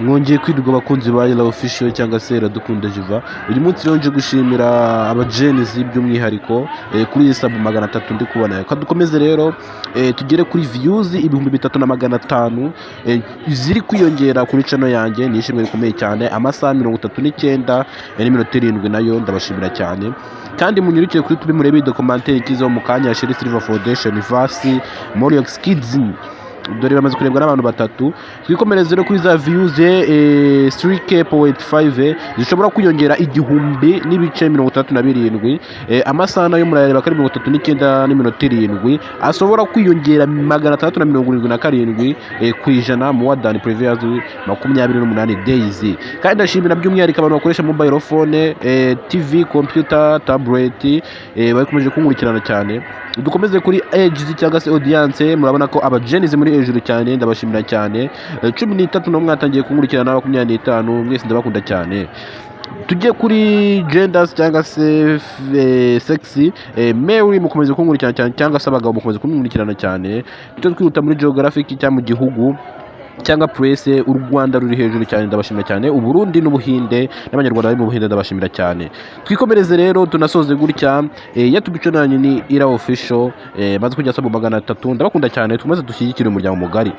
mwongeye kwirirwa abakunzi ba Ira Official cyangwa se Iradukunda Jiva. Uyu munsi rero nje gushimira abajenizi by'umwihariko kuri iyi sub 300 ndi kubona. Kadukomeze rero tugere kuri views 3500 ziri kwiyongera kuri channel yanjye. Ni ishimwe rikomeye cyane. Amasaha 39 n'iminota 7 nayo ndabashimira cyane. Kandi munyurukiye kuri tube murebe documentaire kizo mu kanya ya Sherry Silver Foundation Vasi Moriox Kids. Dore bamaze kurebwa n'abantu batatu. Twikomereze rero kuri za views 3k.5 zishobora kwiyongera 1000 amasaha nayo murareba kari 39 n'iminota 7 asobora kwiyongera 677 kwijana mu wadani previous 28 days. Kandi ndashimira by'umwihariko abantu bakoresha mobile phone, TV, computer, tablet bakomeje kunkurikirana cyane. Dukomeze kuri edge cyangwa se audience, murabona ko abajenizi muri hejuru cyane, ndabashimira cyane. 13 no mwatangiye kunkurikirana 25 mwese ndabakunda cyane. Tujye kuri genders cyangwa se sexy, Mary mukomeze kunkurikirana cyane cyangwa se abagabo mukomeze kunkurikirana cyane. Tujye twihuta muri geographic cyangwa mu gihugu cyangwa presse. U Rwanda ruri hejuru cyane, ndabashimira cyane. U Burundi n'Ubuhinde n'abanyarwanda bari mu Buhinde ndabashimira cyane. Twikomereze rero tunasoze gutya. Yatubiconanye ni Ira Official, maze kujya sabo 300. Ndabakunda cyane, tumaze dushyigikire umuryango mugari.